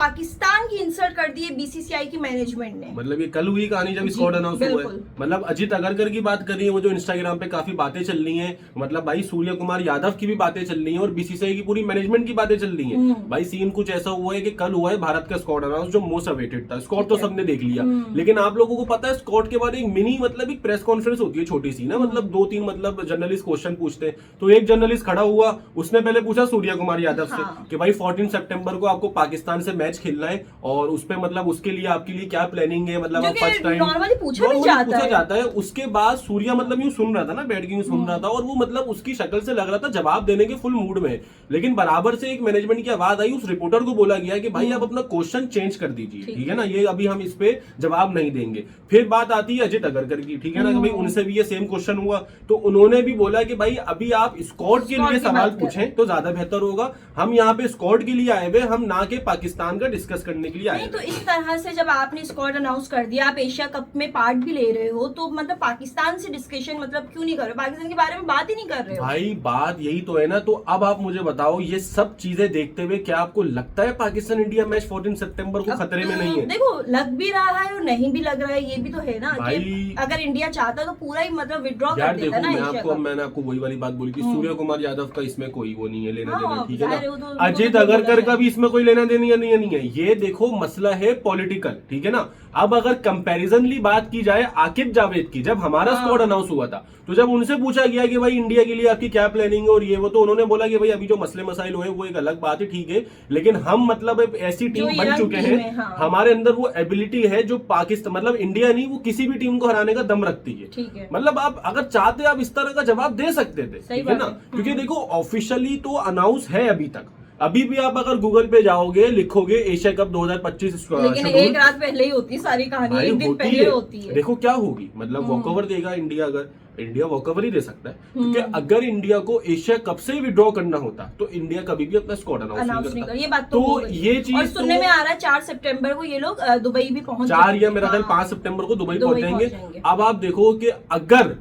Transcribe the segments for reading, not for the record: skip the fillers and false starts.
पाकिस्तान की इंसल्ट कर दी है बीसीसीआई की मैनेजमेंट ने। मतलब ये कल हुई कहानी जब स्क्वाड अनाउंस हुआ है। मतलब अजीत अगरकर की बात कर रही है वो, जो इंस्टाग्राम पे काफी बातें चल रही हैं। मतलब भाई सूर्य कुमार यादव की भी बातें चल रही हैं और बीसीसीआई की पूरी मैनेजमेंट की बातें चल रही हैं। भाई सीन कुछ ऐसा हुआ है कि कल हुआ है भारत का स्क्वाड अनाउंस, जो मोस्ट अवेटेड था। स्क्वाड तो सबने देख लिया, लेकिन आप लोगों को पता है स्क्वाड के बाद एक मिनी मतलब एक प्रेस कॉन्फ्रेंस होती है छोटी सी ना, मतलब 2-3 मतलब जर्नलिस्ट क्वेश्चन पूछते हैं। तो एक जर्नलिस्ट खड़ा हुआ, उसने पहले पूछा सूर्य कुमार यादव से कि भाई 14 सितंबर को आपको पाकिस्तान से मैच खेलना है और उस पे मतलब उसके लिए आपके लिए क्या प्लानिंग है, मतलब आप फर्स्ट टाइम नॉर्मली पूछा जाता है। उसके बाद सूर्या मतलब यूं सुन रहा था ना, बैठ के यूं सुन रहा था और वो मतलब उसकी शक्ल से लग रहा था जवाब देने के फुल मूड में। लेकिन बराबर से एक मैनेजमेंट की आवाज आई, उस रिपोर्टर को बोला गया कि भाई आप अपना क्वेश्चन चेंज कर दीजिए, ठीक है ना, ये अभी हम इस पे जवाब नहीं देंगे। फिर बात आती है अजीत अगरकर की, ठीक है ना, कि भाई उनसे भी ये सेम क्वेश्चन हुआ तो उन्होंने भी बोला कि भाई अभी आप स्क्वाड के लिए सवाल पूछें तो ज्यादा बेहतर होगा, हम यहाँ पे स्क्वाड के लिए आए हुए, हम ना के पाकिस्तान का डिस्कस करने के लिए आए। तो इस तरह से जब आपने स्क्वाड अनाउंस कर दिया, आप एशिया कप में पार्ट भी ले रहे हो, तो मतलब पाकिस्तान से डिस्कशन मतलब क्यों नहीं कर रहे हो, पाकिस्तान के बारे में बात ही नहीं कर रहे हो? भाई बात यही तो है ना। तो अब आप मुझे बताओ, ये सब चीजें देखते हुए क्या आपको लगता है पाकिस्तान इंडिया मैच 14 सितंबर को खतरे में नहीं है? देखो लग भी रहा है और नहीं भी लग रहा है, ये भी तो है ना कि अगर इंडिया चाहता तो पूरा ही मतलब विड्रॉ कर देता ना एशिया कप। मैंने आपको वही वाली बात बोली कि सूर्य कुमार यादव का इसमें कोई वो नहीं है, लेना देना, ठीक है ना। अजीत अगरकर का भी इसमें कोई लेना देना नहीं है। ये देखो मसला है पॉलिटिकल, ठीक है ना। अब अगर कंपैरिजनली बात की जाए आकिब जावेद की, जब हमारा स्क्वाड अनाउंस हुआ था तो जब उनसे पूछा गया कि भाई इंडिया के लिए आपकी क्या प्लानिंग है और ये वो, तो उन्होंने बोला कि भाई अभी जो मसले मसाइल हुए वो एक अलग बात है, ठीक है, लेकिन हम मतलब ऐसी टीम बन चुके हैं, हमारे अंदर वो एबिलिटी है जो पाकिस्तान मतलब इंडिया नहीं, वो किसी भी टीम को हराने का दम रखती है। मतलब आप अगर चाहते आप इस तरह का जवाब दे सकते थे, ठीक है ना, क्योंकि देखो ऑफिशियली तो अनाउंस है अभी तक। अभी भी आप अगर गूगल पे जाओगे, लिखोगे एशिया कप 2025, लेकिन एक रात पहले ही होती सारी कहानी, एक दिन पहले होती है। देखो क्या होगी, मतलब वॉकओवर देगा इंडिया, अगर इंडिया वॉकओवर ही दे सकता है, क्योंकि अगर इंडिया को एशिया कप से ही विड्रॉ करना होता तो इंडिया कभी भी अपना स्क्वाड अनाउंस नहीं करता। ये बात तो ये चीज और सुनने में आ रहा है 4 सितंबर को ये लोग दुबई भी पहुंच 4 या मेरा ख्याल 5 सितंबर को दुबई पहुंच जाएंगे। अब आप देखो कि अगर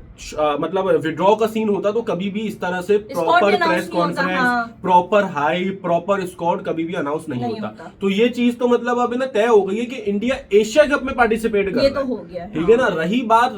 मतलब विड्रॉ का सीन होता तो कभी भी इस तरह से proper press conference, proper high, proper squad कभी भी अनाउंस नहीं होता। तो ये चीज तो मतलब अब ना तय हो गई है कि इंडिया एशिया कप में पार्टिसिपेट कर रहा है, ठीक है ना।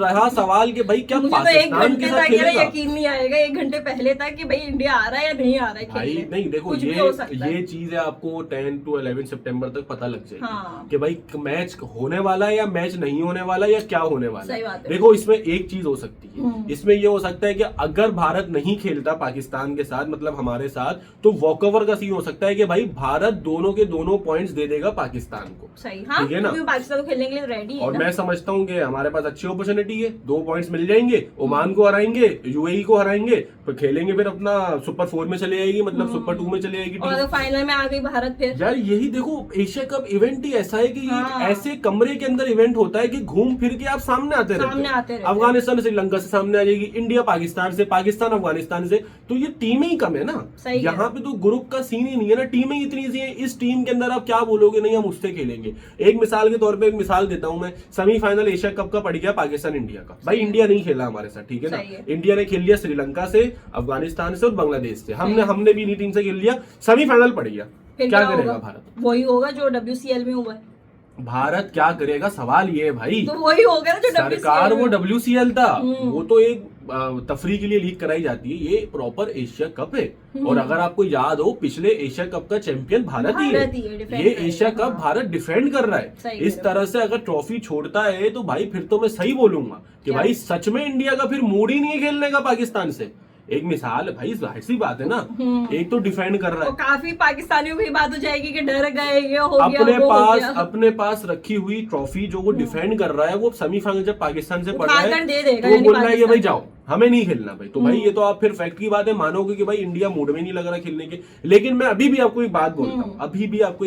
रहा सवाल कि भाई क्या पाकिस्तान के साथ खेलेगा, यकीन नहीं आएगा 1 घंटे पहले तक कि भाई इंडिया आ रहा है या नहीं आ रहा है भाई। नहीं देखो ये चीज है, आपको 10 to 11 सितंबर तक पता लग जाएगी कि भाई मैच होने वाला है या मैच नहीं होने वाला या क्या होने वाला है। देखो इसमें एक चीज हो सकती है, इसमें ये हो सकता है कि अगर भारत नहीं खेलता पाकिस्तान के साथ, मतलब हमारे साथ, तो वॉकओवर का सीन हो सकता है कि भाई भारत दोनों के दोनों पॉइंट्स दे देगा पाकिस्तान को, सही, ठीक है ना। पाकिस्तान को खेलने के लिए रेडी है और मैं समझता हूँ कि हमारे पास अच्छी अपॉर्चुनिटी है, 2 पॉइंट्स मिल जाएंगे, ओमान को हराएंगे, यूएई को हराएंगे, तो खेलेंगे फिर अपना सुपर 4 में चले जाएगी, मतलब सुपर 2 में चले जाएगी और अगर फाइनल में आ गई भारत फिर। यार यही देखो एशिया कप इवेंट ही ऐसा है कि ऐसे कमरे के अंदर इवेंट होता है कि घूम फिर के आप सामने आते रहते हैं। अफगानिस्तान श्रीलंका से सामने आ जाएगी, इंडिया पाकिस्तान से, पाकिस्तान अफगानिस्तान से, तो ये टीमें ही कम है ना। यहाँ पे तो ग्रुप का सीन ही नहीं है ना, टीमें इतनी सी है। इस टीम के अंदर आप क्या बोलोगे, नहीं हम उससे खेलेंगे। एक मिसाल के तौर पे एक मिसाल देता हूं मैं, सेमीफाइनल एशिया कप का पड़ गया पाकिस्तान इंडिया का। भाई इंडिया नहीं खेला हमारे साथ, ठीक है ना। इंडिया ने खेल लिया श्रीलंका से, अफगानिस्तान से और बांग्लादेश से। हमने भी इन्हीं टीम से खेल लिया, सेमीफाइनल पड़ गया। क्या करेगा भारत? वही होगा जो WCL में हुआ है। भारत क्या करेगा, सवाल ये है भाई। तो वही होगा ना जो सरकार वो WCL था, वो तो एक तफरी के लिए लीग कराई जाती है, ये प्रॉपर एशिया कप है। और अगर आपको याद हो, पिछले एशिया कप का चैंपियन भारत ही है। ये एशिया कप भारत डिफेंड कर रहा है। इस तरह से अगर ट्रॉफी छोड़ता है तो भाई फिर तो मैं सही बोलूंगा कि भाई सच में इंडिया का फिर मूड ही नहीं है खेलने का पाकिस्तान से। एक मिसाल है भाई, जाहिर सी बात है ना, एक तो डिफेंड कर रहा है, तो काफी पाकिस्तानियों की बात हो जाएगी कि डर गए, ये हो गया, अपने पास रखी हुई ट्रॉफी जो वो डिफेंड कर रहा है, वो सेमीफाइनल जब पाकिस्तान से पड़ रहा है तो बोल रहा है कि भाई जाओ, हमें नहीं खेलना भाई। तो भाई ये तो आप फिर फैक्ट की बात है, मानोगे कि भाई इंडिया मूड में नहीं लग रहा खेलने के। लेकिन मैं अभी भी आपको एक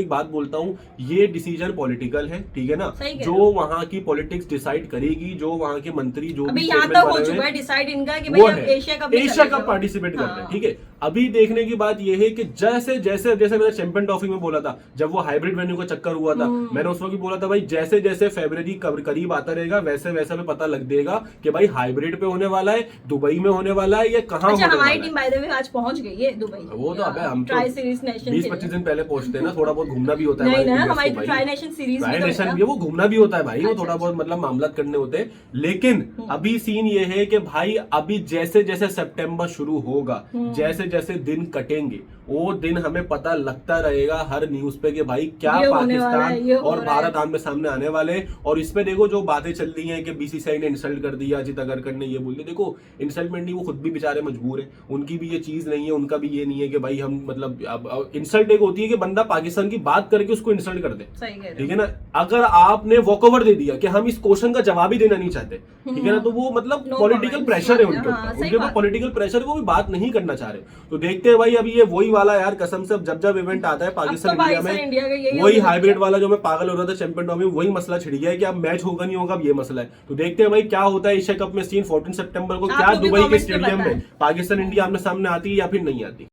बात बोलता हूँ, ये डिसीजन पॉलिटिकल है, ठीक है ना। जो वहाँ की पॉलिटिक्स डिसाइड करेगी, जो वहाँ के मंत्री जो भी डिसाइड इनका कि भाई एशिया कप पार्टिसिपेट करना है, ठीक है। अभी देखने की बात यह है कि जैसे जैसे जैसे मैंने चैंपियन ट्रॉफी में बोला था, जब वो हाइब्रिड वेन्यू का चक्कर हुआ था, मैंने उस वक्त बोला था भाई जैसे जैसे फरवरी करीब आता रहेगा वैसे वैसे में पता लग देगा कि भाई हाइब्रिड पे होने वाला है, दुबई में होने वाला है, या कहाँ अच्छा, होने हमारी वाला टीम बाय द वे आज पहुंच गई है दुबई। वो तो अबे हम ट्राई सीरीज नेशन 20-25 दिन पहले पहुंचते हैं ना, थोड़ा बहुत घूमना भी होता है नहीं ना, हमारे हमारी teammates को tri nation series tri nation भी है, वो घूमना भी होता है भाई, वो अच्छा, थोड़ा बहुत मतलब मामला करने होते हैं। लेकिन अभी सीन ये है कि भाई अभी जैसे जैसे सितंबर शुरू होगा, जैसे जैसे दिन कटेंगे, वो दिन हमें पता लगता रहेगा हर न्यूज पे कि भाई क्या ये होने वाला है, ये पाकिस्तान हो और रहा है। भारत आमने सामने आने वाले हैं। और इसमें देखो जो बातें चल रही हैं कि बीसीसीआई ने इंसल्ट कर दिया, अजीत अगरकर ने ये बोल दिया, देखो इंसल्टमेंट नहीं, वो खुद भी बेचारे मजबूर है, उनकी भी ये चीज नहीं है, उनका भी ये नहीं है कि भाई हम मतलब अब इंसल्ट एक होती है कि बंदा पाकिस्तान की बात करके उसको इंसल्ट कर दे, सही कह रहे हो। ठीक है ना। अगर आपने वॉकओवर दे दिया कि हम इस क्वेश्चन का जवाब ही देना नहीं चाहते, ठीक है ना, तो वो मतलब No पॉलिटिकल comments, प्रेशर है हाँ, उनके ऊपर, सही उनके ऊपर बात। पॉलिटिकल प्रेशर है, वो भी बात नहीं करना चाह रहे। तो देखते हैं भाई अभी ये वही वाला यार, कसम से जब जब इवेंट आता है पाकिस्तान पाकिस्तान इंडिया इंडिया का यही में, वही होगा। हाइब्रिड वाला जो मैं पागल हो रहा था चैंपियन ट्रॉफी में, वही मसला छिड़ गया है कि अब मैच होगा नहीं होगा, अब ये मसला है। तो देखते हैं भाई क्या होता है एशिया कप में सीन 14 सितंबर को, आप क्या लोग भी दुबई के comments में स्टेडियम बताएं। में पाकिस्तान इंडिया आमने सामने आती है या फिर नहीं आती।